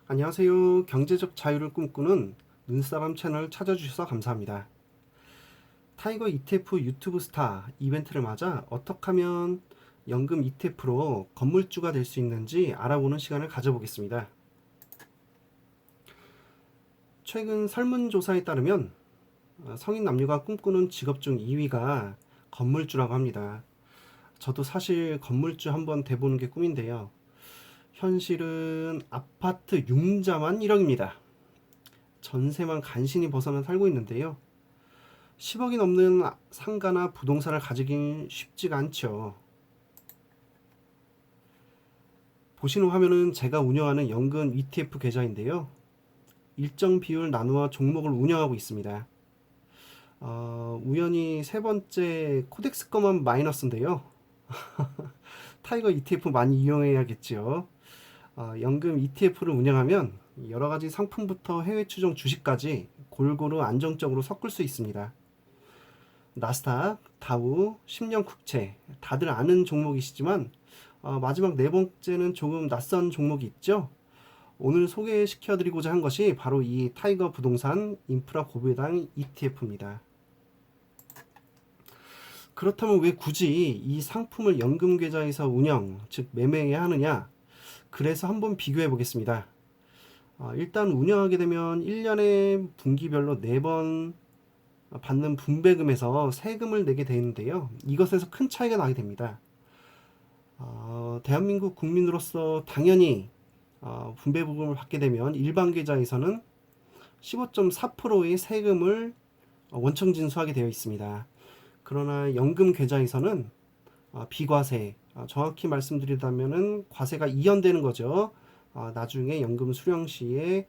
안녕하세요. 경제적 자유를 꿈꾸는 눈사람 채널 찾아주셔서 감사합니다. 타이거 ETF 유튜브 스타 이벤트를 맞아 어떻게 하면 연금 ETF로 건물주가 될 수 있는지 알아보는 시간을 가져보겠습니다. 최근 설문조사에 따르면 성인 남녀가 꿈꾸는 직업 중 2위가 건물주라고 합니다. 저도 사실 건물주 한번 돼보는 게 꿈인데요. 현실은 아파트 융자만 1억입니다. 전세만 간신히 벗어나 살고 있는데요. 10억이 넘는 상가나 부동산을 가지긴 쉽지가 않죠. 보시는 화면은 제가 운영하는 연금 ETF 계좌인데요. 일정 비율 나누어 종목을 운영하고 있습니다. 우연히 세 번째 코덱스 거만 마이너스인데요. 타이거 ETF 많이 이용해야겠지요. 연금 ETF를 운영하면 여러 가지 상품부터 해외 추종 주식까지 골고루 안정적으로 섞을 수 있습니다. 나스닥, 다우, 10년 국채 다들 아는 종목이시지만 마지막 네 번째는 조금 낯선 종목이 있죠. 오늘 소개시켜드리고자 한 것이 바로 이 타이거 부동산 인프라 고배당 ETF입니다. 그렇다면 왜 굳이 이 상품을 연금 계좌에서 운영, 즉 매매해야 하느냐? 그래서 한번 비교해 보겠습니다. 일단 운영하게 되면 1년에 분기별로 4번 받는 분배금에서 세금을 내게 되는데요. 이것에서 큰 차이가 나게 됩니다. 대한민국 국민으로서 당연히 분배금을 받게 되면 일반 계좌에서는 15.4%의 세금을 원청 진수하게 되어 있습니다. 그러나 연금 계좌에서는 비과세, 정확히 말씀드리자면은 과세가 이연되는 거죠. 나중에 연금 수령 시에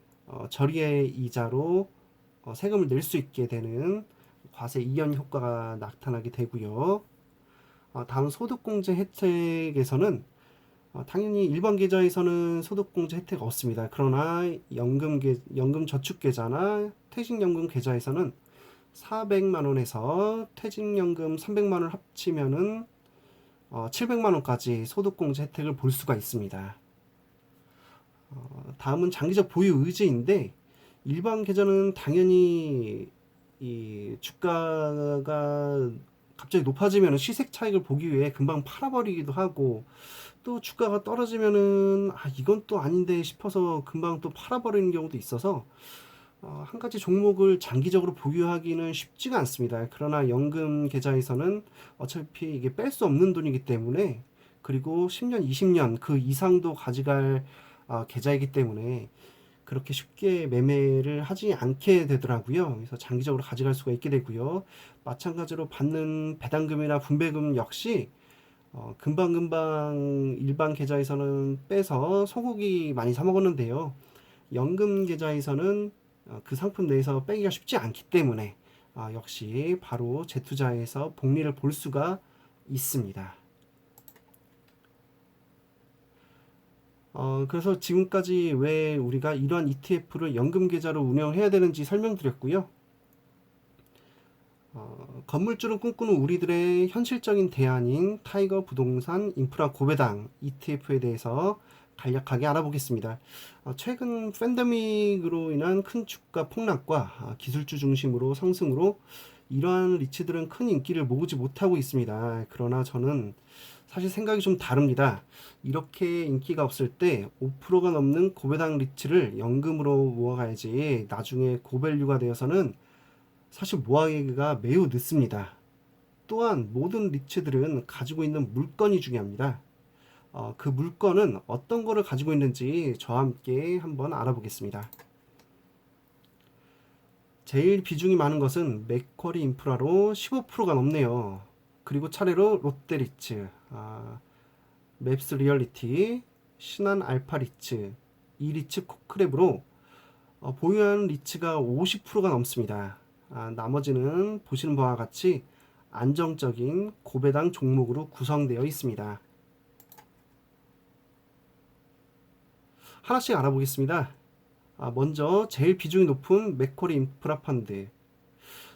저리의 이자로 세금을 낼 수 있게 되는 과세 이연 효과가 나타나게 되고요. 다음 소득공제 혜택에서는 당연히 일반 계좌에서는 소득공제 혜택 없습니다. 그러나 연금 저축계좌나 퇴직연금 계좌에서는 400만 원에서 퇴직연금 300만 원을 합치면은 700만 원까지 소득공제 혜택을 볼 수가 있습니다. 다음은 장기적 보유 의지인데 일반 계좌는 당연히 이 주가가 갑자기 높아지면 시색 차익을 보기 위해 금방 팔아버리기도 하고 또 주가가 떨어지면은 이건 또 아닌데 싶어서 금방 또 팔아버리는 경우도 있어서 한 가지 종목을 장기적으로 보유하기는 쉽지가 않습니다. 그러나 연금 계좌에서는 어차피 이게 뺄 수 없는 돈이기 때문에 그리고 10년, 20년 그 이상도 가져갈 계좌이기 때문에 그렇게 쉽게 매매를 하지 않게 되더라고요. 그래서 장기적으로 가져갈 수가 있게 되고요. 마찬가지로 받는 배당금이나 분배금 역시 금방금방 일반 계좌에서는 빼서 소고기 많이 사 먹었는데요. 연금 계좌에서는 그 상품 내에서 빼기가 쉽지 않기 때문에 역시 바로 재투자에서 복리를 볼 수가 있습니다. 그래서 지금까지 왜 우리가 이러한 ETF를 연금 계좌로 운영해야 되는지 설명드렸고요. 건물주를 꿈꾸는 우리들의 현실적인 대안인 타이거 부동산 인프라 고배당 ETF에 대해서 간략하게 알아보겠습니다. 최근 팬데믹으로 인한 큰 주가 폭락과 기술주 중심으로 상승으로 이러한 리츠들은 큰 인기를 모으지 못하고 있습니다. 그러나 저는 사실 생각이 좀 다릅니다. 이렇게 인기가 없을 때 5%가 넘는 고배당 리츠를 연금으로 모아가야지 나중에 고밸류가 되어서는 사실 모아가기가 매우 늦습니다. 또한 모든 리츠들은 가지고 있는 물건이 중요합니다. 그 물건은 어떤 거를 가지고 있는지 저와 함께 한번 알아보겠습니다. 제일 비중이 많은 것은 맥쿼리 인프라로 15%가 넘네요. 그리고 차례로 롯데리츠, 맵스 리얼리티, 신한 알파리츠, 이리츠 코크랩으로 보유하는 리츠가 50%가 넘습니다. 나머지는 보시는 바와 같이 안정적인 고배당 종목으로 구성되어 있습니다. 하나씩 알아보겠습니다. 먼저 제일 비중이 높은 맥쿼리 인프라 펀드.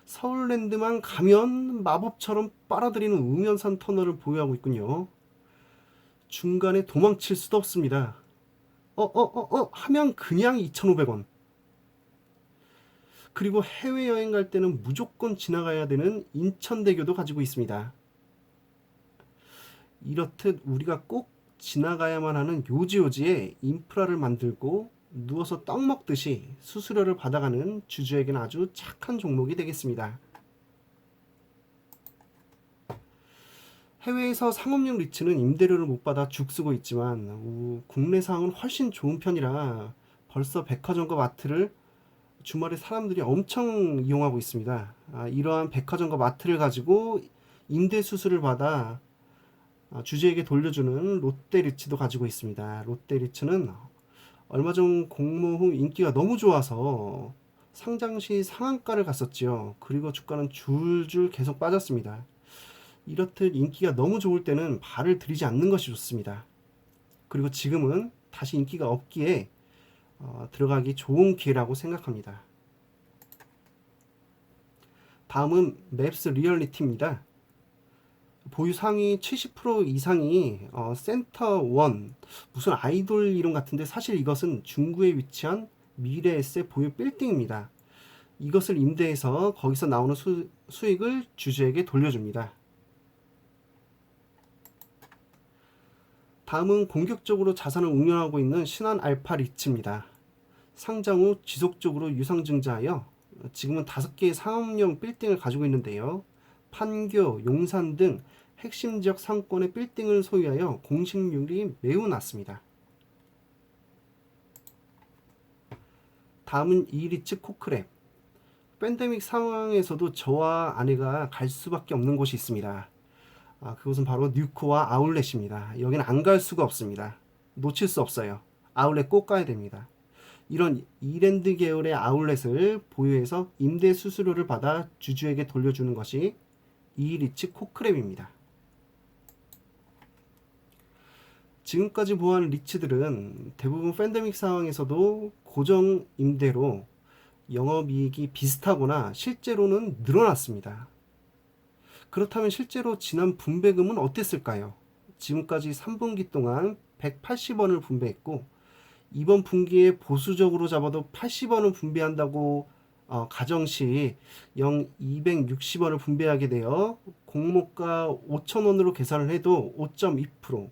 서울랜드만 가면 마법처럼 빨아들이는 우면산 터널을 보유하고 있군요. 중간에 도망칠 수도 없습니다. 하면 그냥 2,500원. 그리고 해외여행 갈 때는 무조건 지나가야 되는 인천대교도 가지고 있습니다. 이렇듯 우리가 꼭 지나가야만 하는 요지요지에 인프라를 만들고 누워서 떡 먹듯이 수수료를 받아가는 주주에게는 아주 착한 종목이 되겠습니다. 해외에서 상업용 리츠는 임대료를 못 받아 죽쓰고 있지만 국내 상은 훨씬 좋은 편이라 벌써 백화점과 마트를 주말에 사람들이 엄청 이용하고 있습니다. 이러한 백화점과 마트를 가지고 임대 수수료를 받아 주주에게 돌려주는 롯데리츠도 가지고 있습니다. 롯데리츠는 얼마 전 공모 후 인기가 너무 좋아서 상장 시 상한가를 갔었지요. 그리고 주가는 줄줄 계속 빠졌습니다. 이렇듯 인기가 너무 좋을 때는 발을 들이지 않는 것이 좋습니다. 그리고 지금은 다시 인기가 없기에 들어가기 좋은 기회라고 생각합니다. 다음은 맵스 리얼리티입니다. 보유 상위 70% 이상이 센터 원, 무슨 아이돌 이름 같은데 사실 이것은 중구에 위치한 미래에셋 보유 빌딩입니다. 이것을 임대해서 거기서 나오는 수익을 주주에게 돌려줍니다. 다음은 공격적으로 자산을 운용하고 있는 신한 알파 리츠입니다. 상장 후 지속적으로 유상증자하여 지금은 5개의 상업용 빌딩을 가지고 있는데요. 판교, 용산 등 핵심 지역 상권의 빌딩을 소유하여 공식률이 매우 낮습니다. 다음은 이리츠 코크랩. 팬데믹 상황에서도 저와 아내가 갈 수밖에 없는 곳이 있습니다. 그곳은 바로 뉴코와 아울렛입니다. 여기는 안 갈 수가 없습니다. 놓칠 수 없어요. 아울렛 꼭 가야 됩니다. 이런 이랜드 계열의 아울렛을 보유해서 임대 수수료를 받아 주주에게 돌려주는 것이 이리츠 코크랩입니다. 지금까지 보한 리츠들은 대부분 팬데믹 상황에서도 고정 임대로 영업이익이 비슷하거나 실제로는 늘어났습니다. 그렇다면 실제로 지난 분배금은 어땠을까요? 지금까지 3분기 동안 180원을 분배했고 이번 분기에 보수적으로 잡아도 80원을 분배한다고 가정시 영 260원을 분배하게 되어 공모가 5,000원으로 계산을 해도 5.2%,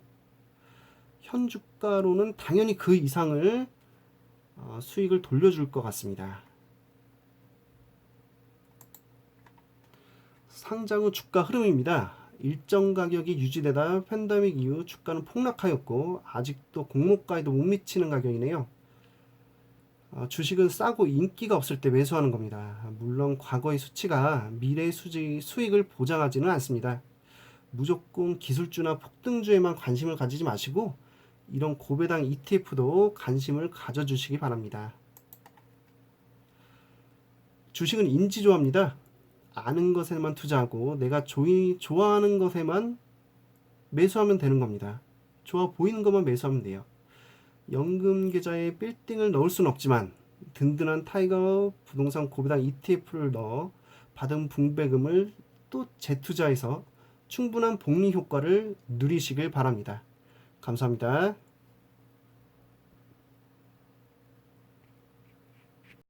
현주가로는 당연히 그 이상을 수익을 돌려줄 것 같습니다. 상장 후 주가 흐름입니다. 일정 가격이 유지되다 팬데믹 이후 주가는 폭락하였고 아직도 공모가에도 못 미치는 가격이네요. 주식은 싸고 인기가 없을 때 매수하는 겁니다. 물론 과거의 수치가 미래의 수익을 보장하지는 않습니다. 무조건 기술주나 폭등주에만 관심을 가지지 마시고 이런 고배당 ETF도 관심을 가져주시기 바랍니다. 주식은 인지조합입니다. 아는 것에만 투자하고 내가 좋아하는 것에만 매수하면 되는 겁니다. 좋아 보이는 것만 매수하면 돼요. 연금 계좌에 빌딩을 넣을 수는 없지만 든든한 타이거 부동산 고배당 ETF를 넣어 받은 분배금을 또 재투자해서 충분한 복리 효과를 누리시길 바랍니다. 감사합니다.